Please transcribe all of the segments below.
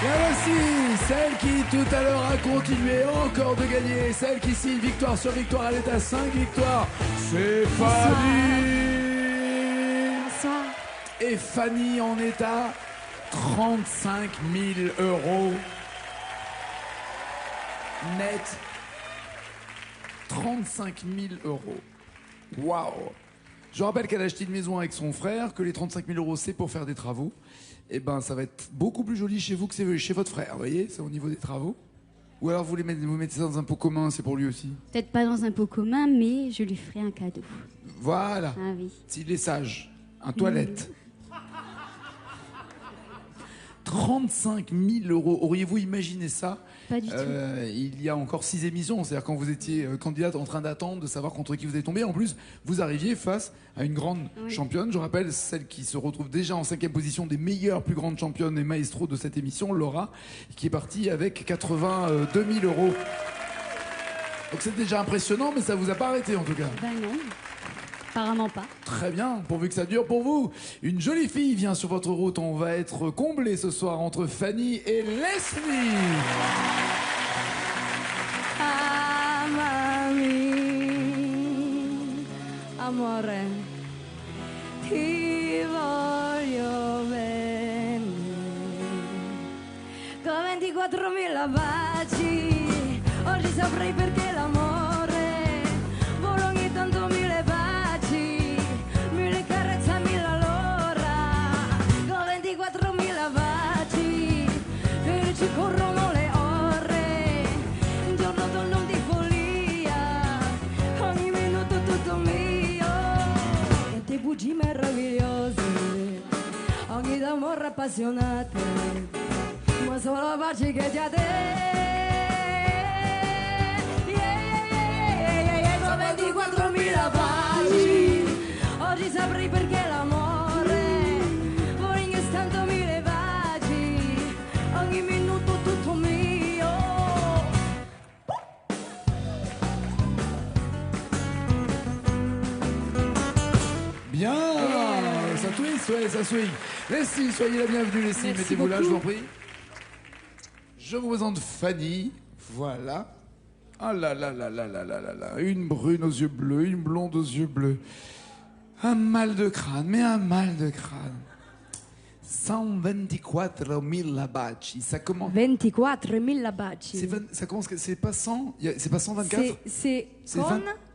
La voici, celle qui tout à l'heure a continué encore de gagner, celle qui signe victoire sur victoire, elle est à 5 victoires, c'est Fanny. Bonsoir. Et Fanny en est à 35 000 euros net. 35 000 euros. Waouh! Je rappelle qu'elle a acheté une maison avec son frère, que les 35 000 euros c'est pour faire des travaux. Eh ben, ça va être beaucoup plus joli chez vous que chez votre frère, vous voyez, c'est au niveau des travaux. Ou alors vous mettez ça dans un pot commun, c'est pour lui aussi. Peut-être pas dans un pot commun, mais je lui ferai un cadeau. Voilà. Ah oui. S'il est sage. Un toilette. 35 000 euros. Auriez-vous imaginé ça? Pas du tout. Il y a encore 6 émissions, c'est-à-dire quand vous étiez candidate en train d'attendre de savoir contre qui vous allez tomber. En plus, vous arriviez face à une grande championne. Je rappelle, celle qui se retrouve déjà en 5e position des meilleures, plus grandes championnes et maestros de cette émission, Laura, qui est partie avec 82 000 euros. Donc c'est déjà impressionnant, mais ça vous a pas arrêté en tout cas. Ben non. Apparemment pas. Très bien, pourvu que ça dure pour vous. Une jolie fille vient sur votre route. On va être comblé ce soir entre Fanny et Leslie. Amami, amore, ti voglio bene. Con 24.000 baci, oggi saprei perché l'amore vola ogni tanto 1000 baci, 1000 carezze a 1000 all'ora. Con 24.000 baci, e ci corrono le ore, un giorno d'onno di follia, ogni minuto tutto mio, e ti bugie meravigliose, ogni d'amore appassionate, ma solo baci che ti ha te. 24.000 baci, oggi saprei perché l'amore vola in istante 1000 baci, ogni minuto tutto mio. Bien, ça twist, ouais, ça swing. Leslie, soyez la bienvenue, Leslie. Mettez-vous là, je vous en prie. Je vous présente Fanny. Voilà. Ah là là là là là là là là. Une brune aux yeux bleus, une blonde aux yeux bleus. Un mal de crâne, mais un mal de crâne. 124 000 baci. Ça commence. 24.000 baci. Ça commence. C'est pas 100. C'est pas 124. C'est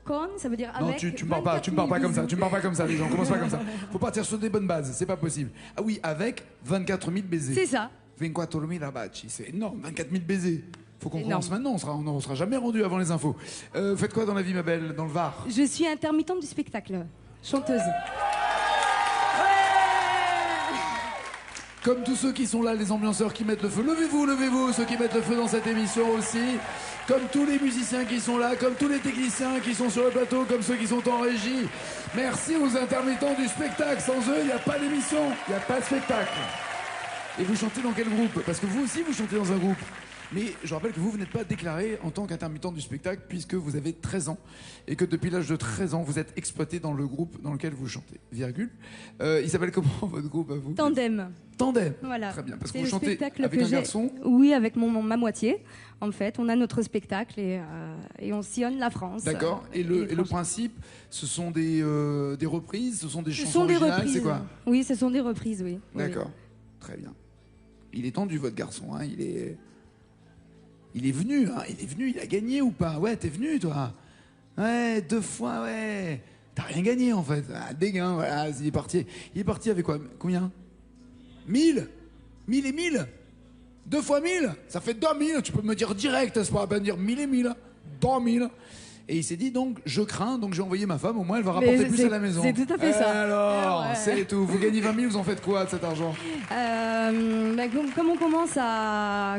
con, ça veut dire avec. Non, tu me parles pas. Tu me parles pas comme ça. Tu me parles pas comme ça. Les gens commencent pas comme ça. Faut partir sur des bonnes bases. C'est pas possible. Ah oui, avec 24 000 baisers. C'est ça. 24 000 baci. C'est énorme. 24 000 baisers. Faut qu'on commence maintenant, on sera jamais rendu avant les infos. Faites quoi dans la vie, ma belle, dans le Var? Je suis intermittente du spectacle, chanteuse. Comme tous ceux qui sont là, les ambianceurs qui mettent le feu. Levez-vous, levez-vous, ceux qui mettent le feu dans cette émission aussi. Comme tous les musiciens qui sont là, comme tous les techniciens qui sont sur le plateau, comme ceux qui sont en régie. Merci aux intermittents du spectacle. Sans eux, il n'y a pas d'émission, il n'y a pas de spectacle. Et vous chantez dans quel groupe? Parce que vous aussi, vous chantez dans un groupe. Mais je rappelle que vous n'êtes pas déclaré en tant qu'intermittent du spectacle puisque vous avez 13 ans et que depuis l'âge de 13 ans, vous êtes exploité dans le groupe dans lequel vous chantez. Virgule. Il s'appelle comment votre groupe à vous? Tandem. Tandem. Voilà. Très bien. Parce que C'est vous le chantez spectacle avec que un j'ai- garçon. Oui, avec ma moitié. En fait, on a notre spectacle et on sillonne la France. D'accord. Et les le principe, ce sont des reprises, ce sont des Ce chansons sont des originales, reprises. c'est quoi? Oui, ce sont des reprises, oui. Oui. D'accord. Très bien. Il est tendu votre garçon, hein. Il est venu, hein. Il est venu, il a gagné ou pas? Ouais, t'es venu, toi. Ouais, 2 fois, ouais. T'as rien gagné, en fait. Ah, dégain, voilà, il est parti. Il est parti avec quoi? Combien? 1000? 1000 et 1000? 2 fois 1000? Ça fait 2000. Tu peux me dire direct, c'est pas la peine de dire 1000 et 1000. 2000. Et il s'est dit, donc, je crains, donc j'ai envoyé ma femme, au moins elle va rapporter plus à la maison. C'est tout à fait ça. Alors, Ouais. c'est tout. Vous gagnez 20 000, vous en faites quoi de cet argent?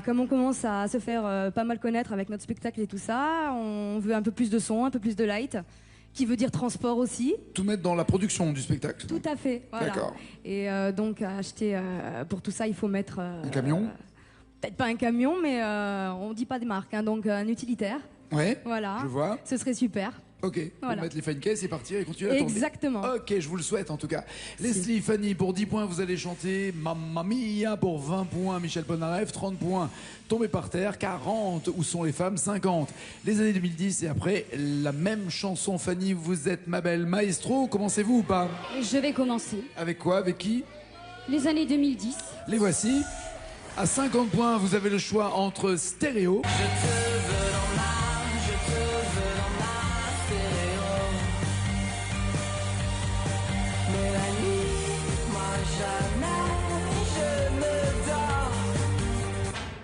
Comme on commence à se faire pas mal connaître avec notre spectacle et tout ça, on veut un peu plus de son, un peu plus de light, qui veut dire transport aussi. Tout mettre dans la production du spectacle. Tout à fait. Voilà. D'accord. Et donc acheter pour tout ça, il faut mettre Un camion? peut-être pas un camion, mais on dit pas des marques, hein, donc un utilitaire. Ouais. Voilà. Je vois. Ce serait super. Ok, Voilà. vous mettre les fine cases et partir et continuer à tourner. Exactement. Ok, je vous le souhaite en tout cas. Leslie, Fanny, pour 10 points, vous allez chanter Mamma Mia. Pour 20 points, Michel Polnareff. 30 points, Tomber par terre. 40, Où sont les femmes. 50, les années 2010. Et après, la même chanson, Fanny, vous êtes ma belle maestro. Commencez-vous ou pas? Je vais commencer. Avec quoi? Avec qui? Les années 2010. Les voici. À 50 points, vous avez le choix entre Stéréo.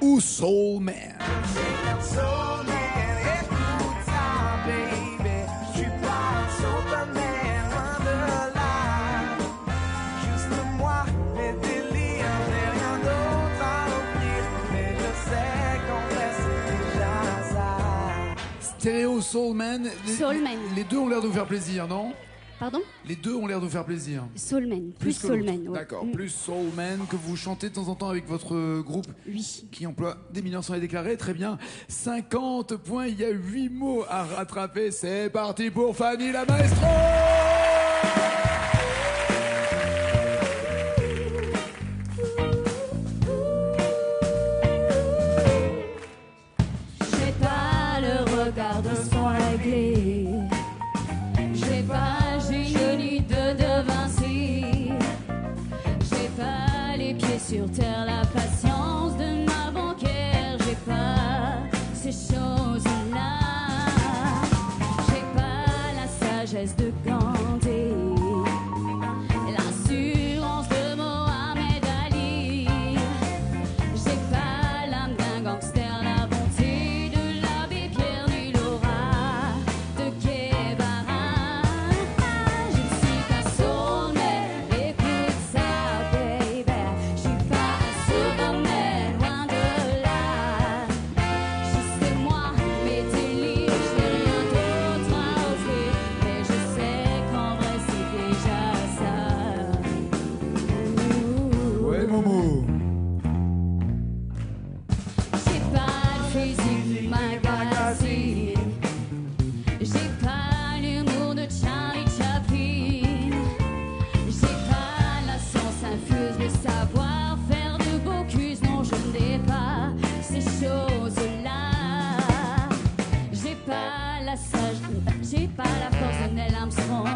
Ou Soul Man. Stéréo, Soul Man. Soul Man. Les deux ont l'air de vous faire plaisir, non? Pardon? Les deux ont l'air de vous faire plaisir. Soulman. Plus que Soulman. l'autre. Ouais. D'accord, plus Soul Man, que vous chantez de temps en temps avec votre groupe Oui. qui emploie des millions sans les déclarer. Très bien. 50 points, il y a 8 mots à rattraper. C'est parti pour Fanny la maestro. J'ai pas le regard de son réglé. J'ai pas génie de De Vinci. J'ai pas les pieds sur terre, la patience de ma banquière. J'ai pas ces choses-là. J'ai pas la sagesse de Gandhi, l'assurance de Mohamed Ali. J'ai pas l'âme d'un gangster, la bonté de l'abbé Pierre, ni l'aura de Guevara. Je ne suis qu'un soulmate, écoute ça, baby. Je suis pas un superman, loin de là. Juste moi, mes délires, j'ai rien d'autre à offrir. Mais je sais qu'en vrai c'est déjà ça. Ouais, Momo. J'ai pas le physique du magazine. J'ai pas l'humour de Charlie Chaplin. J'ai pas la science infuse, le savoir faire de Bocuse. Non, je n'ai pas ces choses-là. J'ai pas la sage, j'ai pas la force de Neil Armstrong.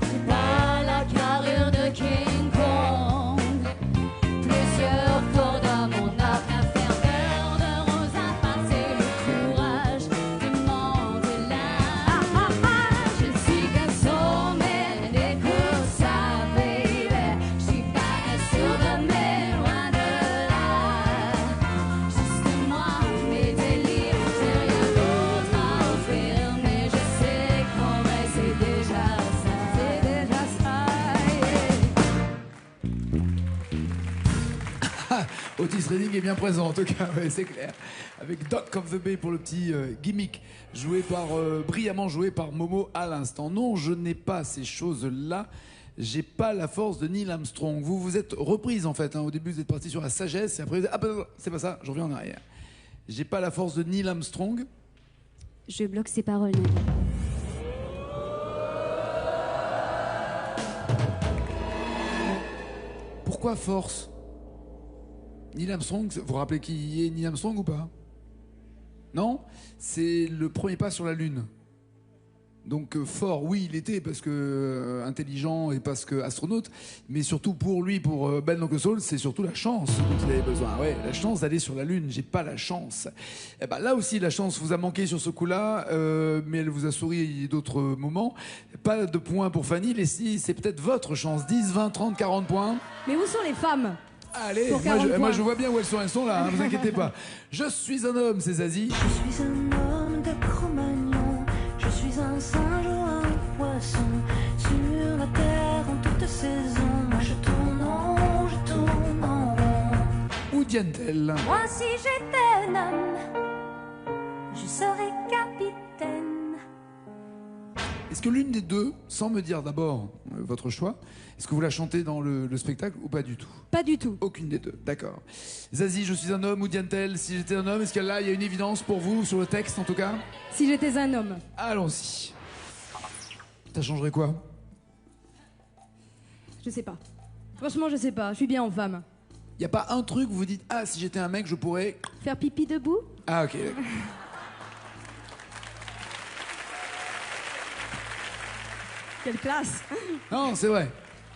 J'ai pas la carrure de King Kong. Plusieurs cordes à mon âme, à faire peur de Rosa Parks, le courage de Mandela. Je ne suis qu'un soulmate, écoute ça, baby. Je suis pas un superman, loin de là. Juste moi, mes délires, j'ai rien d'autre à offrir. Mais je sais qu'en vrai c'est déjà ça, c'est déjà ça, yeah. Otis Redding est bien présent en tout cas, ouais, c'est clair. Avec Doc of the Bay pour le petit gimmick, brillamment joué par Momo à l'instant. Non, je n'ai pas ces choses-là. J'ai pas la force de Neil Armstrong. Vous vous êtes reprise en fait. Hein. Au début, vous êtes parti sur la sagesse et après, vous êtes... ah, c'est pas ça, je reviens en arrière. J'ai pas la force de Neil Armstrong. Je bloque ces paroles, Nadia. Pourquoi force? Neil Armstrong, vous vous rappelez qui est Neil Armstrong ou pas? Non? C'est le premier pas sur la Lune. Donc fort, oui, il était parce que intelligent et parce que astronaute, mais surtout pour lui, pour Ben Uncle Soul, c'est surtout la chance dont il avait besoin. Ouais, la chance d'aller sur la Lune. J'ai pas la chance. Eh ben, là aussi, la chance vous a manqué sur ce coup-là, mais elle vous a souri d'autres moments. Pas de points pour Fanny. Leslie, c'est peut-être votre chance. 10, 20, 30, 40 points. Mais où sont les femmes? Allez, Pour moi 40 points. je vois bien où elles sont là, hein, vous inquiétez pas. Je suis un homme, c'est Zazie. Je suis un homme de Cro-Magnon, je suis un singe ou un poisson, sur la terre en toute saison. Moi je tourne en rond. Ou Diantel. Moi si j'étais un homme, je serais capitaine. Est-ce que l'une des deux, sans me dire d'abord votre choix, est-ce que vous la chantez dans le spectacle ou pas du tout? Pas du tout. Aucune des deux, d'accord. Zazie, je suis un homme, ou Diantel, si j'étais un homme, est-ce que là, il y a une évidence pour vous sur le texte en tout cas? Si j'étais un homme. Allons-y. Ça changerait quoi? Je sais pas. Franchement, je sais pas. Je suis bien en femme. Y a pas un truc où vous dites ah si j'étais un mec je pourrais. Faire pipi debout? Ah ok. Quelle classe! Non c'est vrai.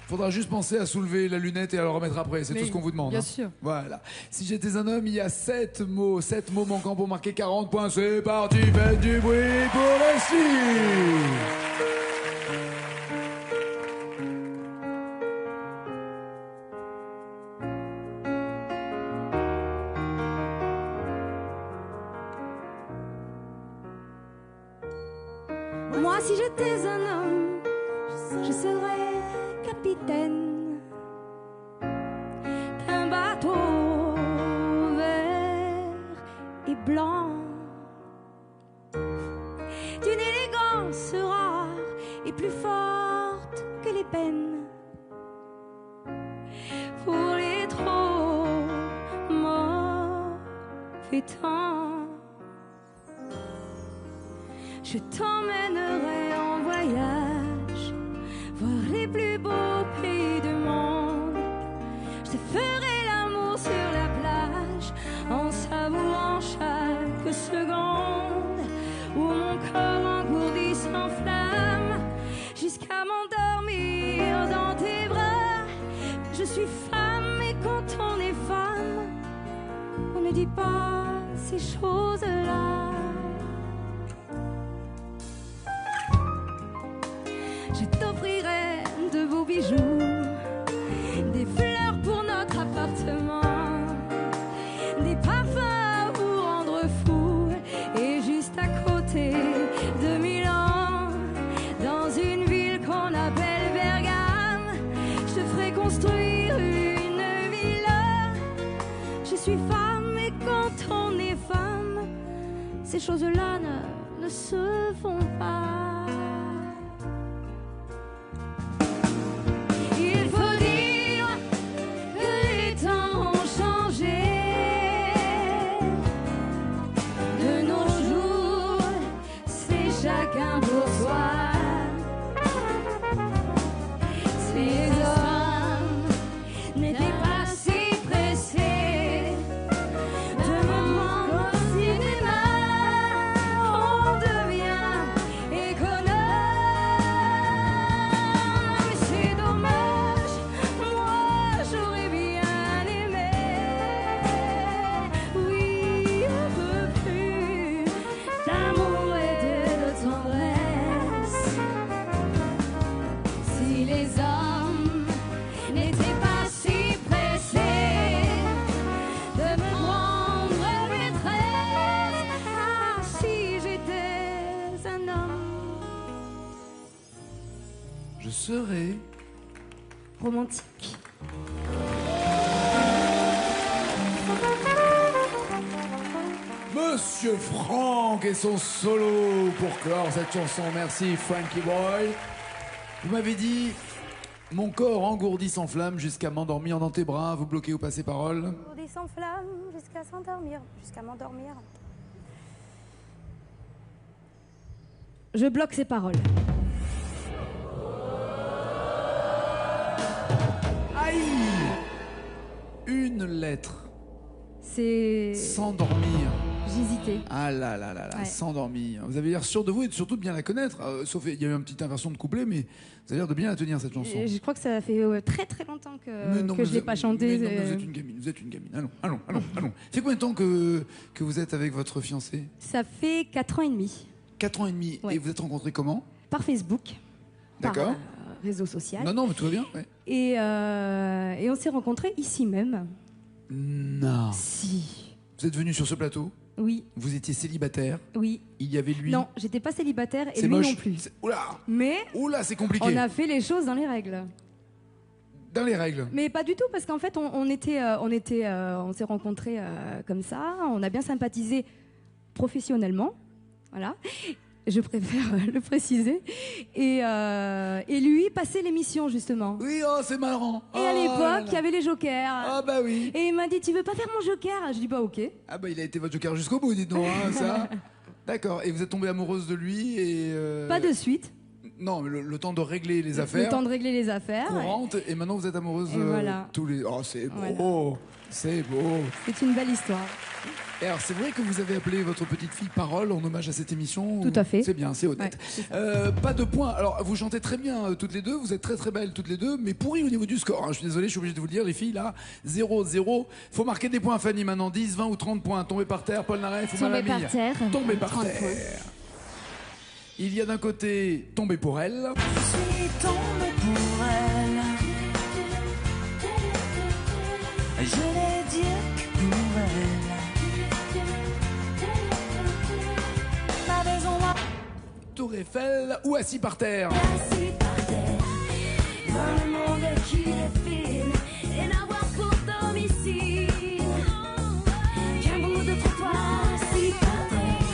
Faudra juste penser à soulever la lunette et à le remettre après, c'est Mais tout ce qu'on vous demande. bien hein. sûr. Voilà. Si j'étais un homme, il y a 7 mots manquants pour marquer 40 points. C'est parti, faites du bruit pour Leslie. Moi, si j'étais un homme, je serais capitaine d'un bateau vert et blanc, d'une élégance rare et plus forte que les peines. Pour les trop mauvais temps, je t'emmènerai en voyage, voir les plus beaux pays du monde. Je te ferai l'amour sur la plage, en savourant chaque seconde, où mon corps engourdi s'enflamme, jusqu'à m'endormir dans tes bras. Je suis femme, et quand on est femme, on ne dit pas ces choses-là. Je t'offrirai de beaux bijoux, des fleurs pour notre appartement, des parfums à vous rendre fou. Et juste à côté de Milan, dans une ville qu'on appelle Bergame, je te ferai construire une villa. Je suis femme, et quand on est femme, ces choses-là ne se font pas. Chacun pour soi. Ces hommes n'étaient pas si pressés de me prendre au cinéma. On devient économe. Mais c'est dommage, moi j'aurais bien aimé. Oui, un peu plus d'amour et de tendresse. Si les hommes n'étaient pas si pressés de me rendre maîtresse. Ah, si j'étais un homme Je serais. romantique. Monsieur Franck et son solo pour clore cette chanson. Merci Frankie Boy. Vous m'avez dit mon corps engourdi s'enflamme jusqu'à m'endormir dans tes bras. Vous bloquez ou passez parole? Engourdi sans flamme jusqu'à s'endormir, jusqu'à m'endormir. Je bloque ces paroles. Aïe! Une lettre. C'est... S'endormir. J'hésitais. Ah là là là là, Ouais. s'endormir. Vous avez l'air sûr de vous et surtout de bien la connaître. Sauf il y a eu une petite inversion de couplet, mais vous avez l'air de bien la tenir cette chanson. Je crois que ça fait très très longtemps Mais non, que je vous l'ai êtes- pas chanté. mais non, mais vous êtes une gamine, vous êtes une gamine. Allons. C'est combien de temps que vous êtes avec votre fiancé? Ça fait 4 ans et demi. 4 ans et demi. Ouais. Et vous êtes rencontrés comment? Par Facebook. D'accord. Par réseau social. Non, non, mais tout va bien. Ouais. Et on s'est rencontrés ici même. Non. Si. Vous êtes venu sur ce plateau, Oui, vous étiez célibataire, oui. il y avait lui. Non, j'étais pas célibataire et c'est lui moche. non plus. Oula, Mais oula, c'est compliqué. on a fait les choses dans les règles. Dans les règles. Mais pas du tout, parce qu'en fait, on s'est rencontrés comme ça, on a bien sympathisé professionnellement, voilà. Je préfère le préciser. Et lui passait l'émission justement. Oui, oh, c'est marrant. Et à l'époque, il y avait les jokers. Ah bah oui. Et il m'a dit, tu veux pas faire mon joker? Je dis bah ok. Ah bah il a été votre joker jusqu'au bout, dites donc, hein, ça. D'accord. Et vous êtes tombée amoureuse de lui et. Pas de suite. Non, mais le temps de régler les affaires. Le temps de régler les affaires. Courantes, et maintenant vous êtes amoureuse voilà. tous les... Oh, c'est beau, Voilà. c'est beau. C'est une belle histoire. Et alors, c'est vrai que vous avez appelé votre petite fille Parole en hommage à cette émission. Tout à fait. C'est bien, c'est honnête. Ouais, pas de points. Alors, vous chantez très bien toutes les deux, vous êtes très très belles toutes les deux, mais pourri au niveau du score. Hein. Je suis désolé, je suis obligé de vous le dire, les filles, là, 0-0. Faut marquer des points, Fanny, maintenant. 10, 20 ou 30 points. Tombez par terre, Paul Naref ou Tombez Mamie. par terre. Tombez par 30 terre. points. Il y a d'un côté Tomber pour elle. Je suis tombée pour elle. Je n'ai dit que pour elle. Ma maison va Tour Eiffel ou Assis par terre. assis par terre. Dans le monde qui défile et n'avoir pour domicile qu'un bout de trottoir assis par terre.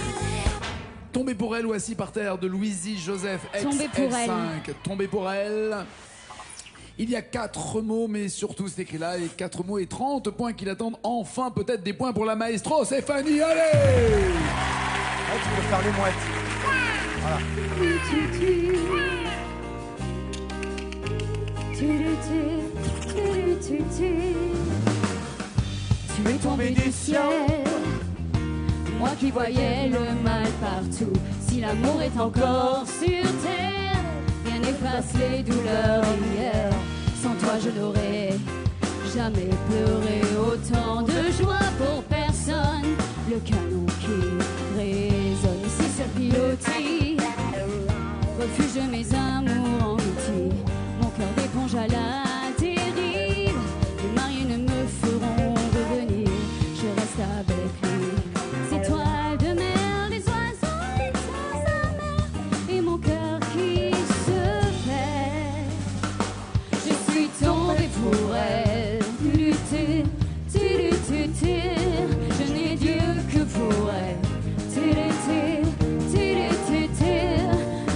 Tomber pour elle ou Assis par terre de Louisie Joseph ex Tomber pour F5. Tomber pour elle. Il y a 4 mots, mais surtout c'est écrit là, et 4 mots et 30 points qui l'attendent. Enfin, peut-être des points pour la maestro, c'est Fanny, allez! Ah, tu veux faire les mouettes. Tu es tombé du ciel, moi qui voyais le mal partout. Si l'amour est encore sur terre, rien n'efface les douleurs d'hier. Sans toi je n'aurais jamais pleuré autant de joie pour personne. Le canon qui résonne ici sur pilotis, refuge de mes amours engloutis. Mon cœur d'éponge à la dérive, les mariés ne me feront revenir. Je reste avec lui, ces toiles de mer, les oiseaux, les sans sa mer, et mon cœur qui se fait. Je suis tombée pour elle, lutter, je n'ai Dieu que pour elle.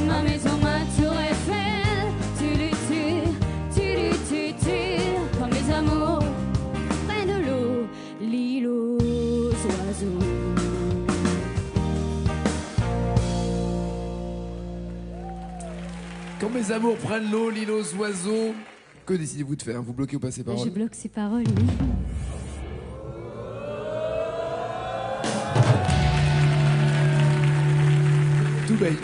Ma maison, ma tour Eiffel. Comme les amours près de l'eau, l'île aux oiseaux. Quand mes amours prennent l'eau, l'île aux oiseaux. Que décidez-vous de faire? Vous bloquez ou passez Je parole? bloque ses paroles, oui. Tout bang.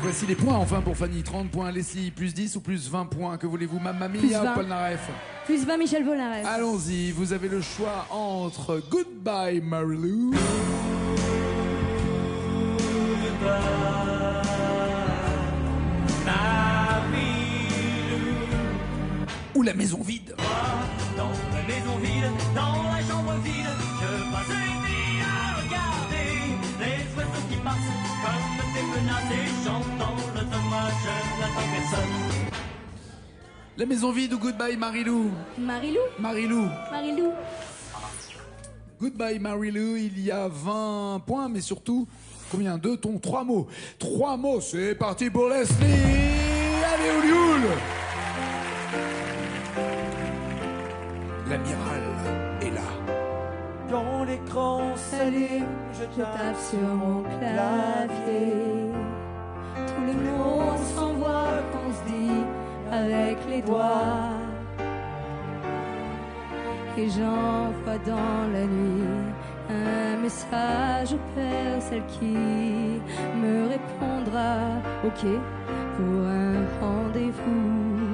Voici les points enfin pour Fanny. 30 points, Leslie, plus 10 ou plus 20 points. Que voulez-vous, Mamma Plus Mia ou 20. Paul Naref? Plus 20 Michel Polnareff. Allons-y, vous avez le choix entre Goodbye Marilou ou La Maison Vide. Dans la maison vide, dans la chambre vide, je passe une vie à regarder les oiseaux qui passent comme des menaces et chantant le dommage, je n'attends personne. La Maison Vide ou Goodbye Marilou? Marilou. Marilou. Marilou. Goodbye Marilou, il y a 20 points, mais surtout, combien? 2 tons, 3 mots. 3 mots, c'est parti pour Leslie. Allez, Olioul. L'amiral est là. Quand l'écran s'allume, je Je tape sur mon clavier. Tous les mots s'envoient qu'on se dit avec les doigts. Et j'envoie dans la nuit un message au père, celle qui me répondra ok pour un rendez-vous.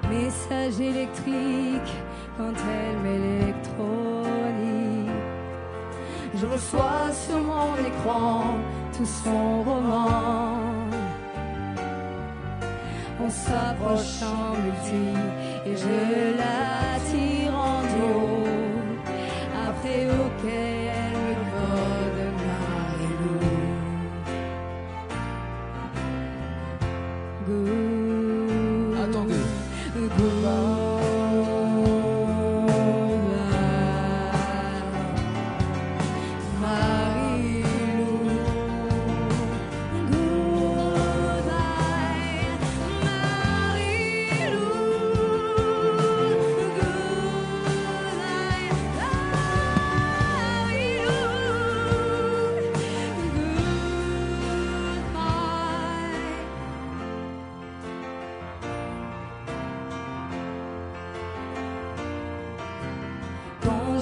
Message électrique quand elle m'électronise. Je reçois sur mon écran tout son roman. On s'approche en multi et je l'attire en duo. Après auquel elle me code Marilou. Attendez.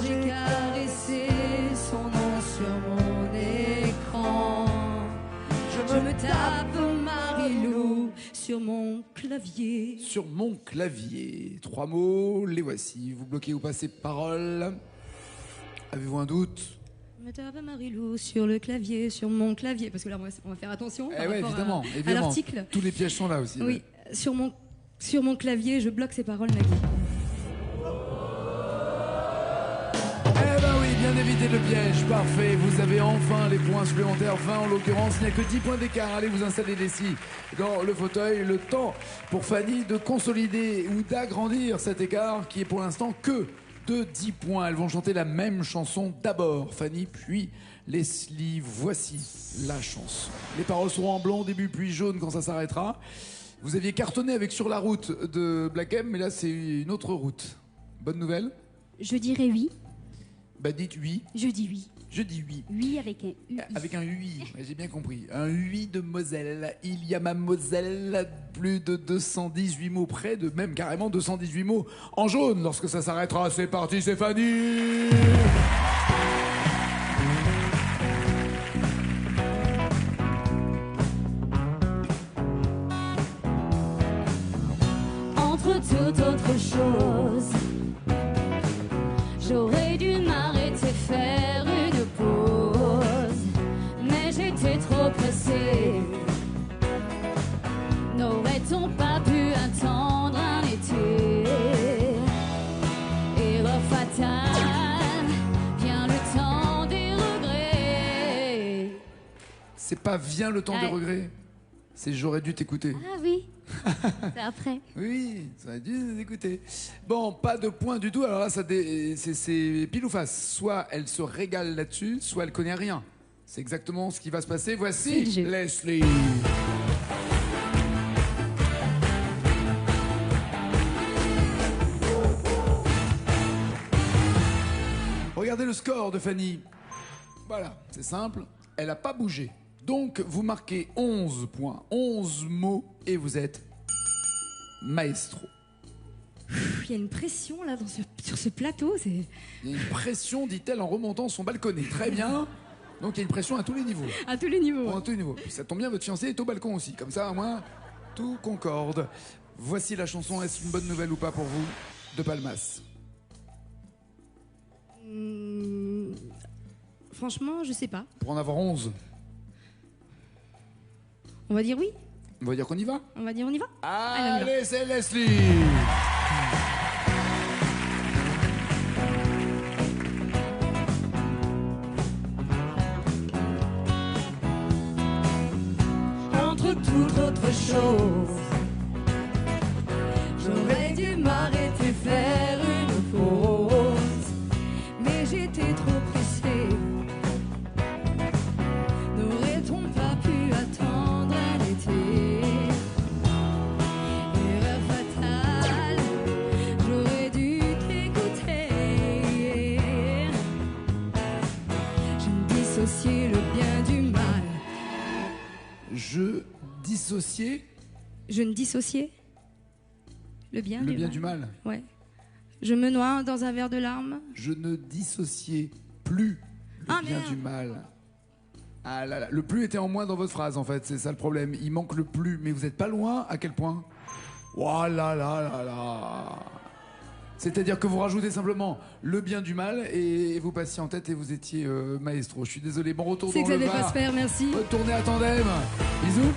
j'ai caressé son nom sur mon écran. Je me tape Marilou sur mon clavier. Sur mon clavier. 3 mots, les voici. Vous bloquez ou pas ces paroles? Avez-vous un doute? Je me tape Marilou sur le clavier, sur mon clavier. Parce que là, on va faire attention par ouais, rapport évidemment, à évidemment. l'article. Tous les pièges sont là aussi. Oui, sur mon clavier, je bloque ces paroles, Nagui. Eh ben oui, bien éviter le piège, parfait. Vous avez enfin les points supplémentaires, 20 en l'occurrence. Il n'y a que 10 points d'écart. Allez vous installer ici dans le fauteuil. Le temps pour Fanny de consolider ou d'agrandir cet écart qui est pour l'instant que de 10 points. Elles vont chanter la même chanson d'abord, Fanny, puis Leslie. Voici la chanson. Les paroles seront en blanc au début, puis jaune quand ça s'arrêtera. Vous aviez cartonné avec Sur la route de Black M, mais là c'est une autre route. Bonne nouvelle? Je dirais oui. Bah dites oui. Je dis oui. Je dis oui. Oui avec un UI. Avec un UI, j'ai bien compris. Un UI de Moselle. Il y a mademoiselle, plus de 218 mots près, de même carrément 218 mots en jaune. Lorsque ça s'arrêtera, c'est parti, c'est Fanny. Entre toute autre chose, j'aurais dû m'arrêter, faire une pause, mais j'étais trop pressée. N'aurait-on pas pu attendre un été? Erreur fatale, vient le temps des regrets. C'est pas vient le temps des regrets. C'est j'aurais dû t'écouter. Ah oui, c'est après. Oui, ça aurait dû nous écouter. Bon, pas de point du tout. Alors là, c'est pile ou face. Soit elle se régale là-dessus, soit elle connaît rien. C'est exactement ce qui va se passer. Voici Leslie. Regardez le score de Fanny. Voilà, c'est simple. Elle n'a pas bougé. Donc, vous marquez 11 points, 11 mots, et vous êtes maestro. Il y a une pression là sur ce plateau. Il y a une pression, dit-elle, en remontant son balconnet. Très bien. Donc, il y a une pression à tous les niveaux. À tous les niveaux. À tous les niveaux. Puis ça tombe bien, votre fiancé est au balcon aussi. Comme ça, au moins, tout concorde. Voici la chanson. Est-ce une bonne nouvelle ou pas pour vous, de Palmas? Franchement, je sais pas. Pour en avoir 11. On va dire oui. On va dire qu'on y va? On va dire on y va. Allez, c'est Leslie. Entre toute autre chose, j'aurais dû m'arrêter, faire une pause, mais j'étais trop pressée. N'aurait-on pas pu attendre un été? Erreur fatale, j'aurais dû t'écouter. Je me dissociais le bien du mal. Je dissociais Je ne dissociais le bien du mal. Ouais. Je me noie dans un verre de larmes. Je ne dissociais plus le bien du mal. Ah là là, le plus était en moins dans votre phrase en fait, c'est ça le problème. Il manque le plus, mais vous êtes pas loin. À quel point? Oh là là là là. C'est-à-dire que vous rajoutez simplement le bien du mal et vous passiez en tête et vous étiez maestro. Je suis désolé, bon retour dans le Var. C'est que ça devait pas se faire, merci. Retournez à Tandem. Bisous.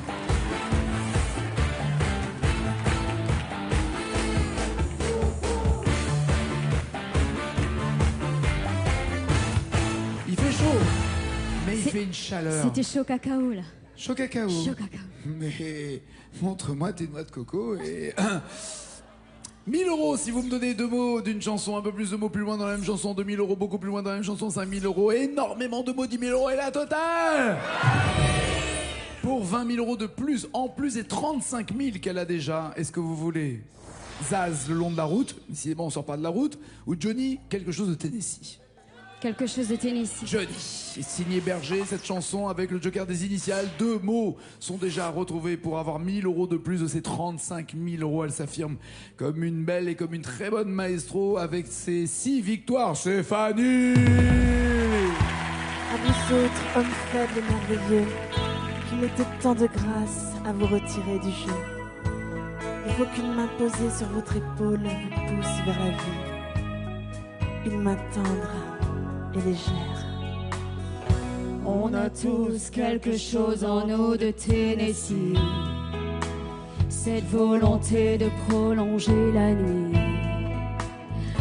Il fait chaud, mais il fait une chaleur. C'était chaud cacao là. Chaud cacao. Chaud cacao. Mais montre-moi tes noix de coco et... 1000 € si vous me donnez 2 mots d'une chanson, un peu plus de mots plus loin dans la même chanson, 2000 €, beaucoup plus loin dans la même chanson, 5000 €, énormément de mots, 10 000 € et la totale pour 20 000 € de plus, en plus des 35 000 qu'elle a déjà. Est-ce que vous voulez Zaz, le long de la route, si bon on sort pas de la route, ou Johnny, quelque chose de Tennessee? Quelque chose de Tennessee. Johnny, signé Berger, cette chanson avec le joker des initiales. 2 mots sont déjà retrouvés pour avoir 1000 € de plus de ces 35 000 €. Elle s'affirme comme une belle et comme une très bonne maestro avec ses 6 victoires. C'est Fanny. À vous autres, hommes faibles et merveilleux, qui mettez tant de grâce à vous retirer du jeu. Il faut qu'une main posée sur votre épaule vous pousse vers la vie. Une main tendre et légère. On a tous quelque chose en nous de Tennessee. Cette volonté de prolonger la nuit.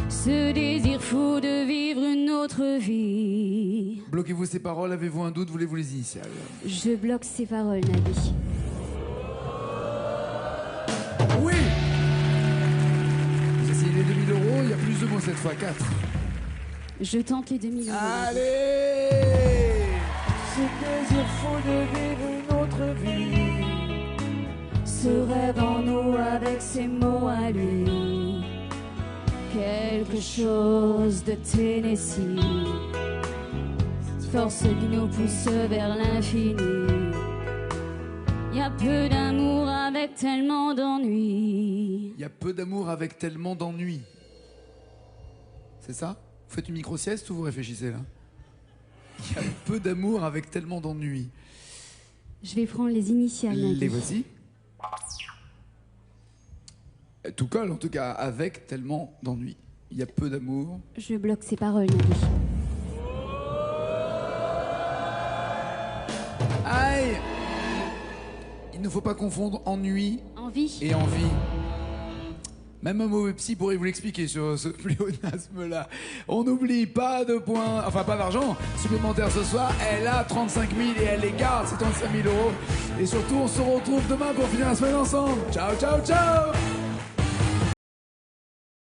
Ce désir fou de vivre une autre vie. Bloquez-vous ces paroles, avez-vous un doute, voulez-vous les initiales? Je bloque ces paroles, Nabi. Oui. Vous essayez les 2000 €, il y a plus de mots cette fois, 4. Je tente les 2000 €. Allez. Ce désir fou de vivre une autre vie. Ce rêve en nous avec ses mots à lui. Quelque chose de Tennessee. Cette force qui nous pousse vers l'infini. Y a peu d'amour avec tellement d'ennui. Il y a peu d'amour avec tellement d'ennui. C'est ça? Vous faites une micro-sieste ou vous réfléchissez là? Il y a peu d'amour avec tellement d'ennui. Je vais prendre les initiales. Les Nabi. voici. Tout colle en tout cas, avec tellement d'ennui. Il y a peu d'amour. Je bloque ces paroles, Nabi. Aïe! Il ne faut pas confondre ennui Envie. et envie. Même un mauvais psy pourrait vous l'expliquer sur ce pléonasme-là. On n'oublie pas de points, enfin pas d'argent supplémentaire ce soir. Elle a 35 000 et elle les garde, c'est 35 000 €. Et surtout, on se retrouve demain pour finir la semaine ensemble. Ciao, ciao, ciao!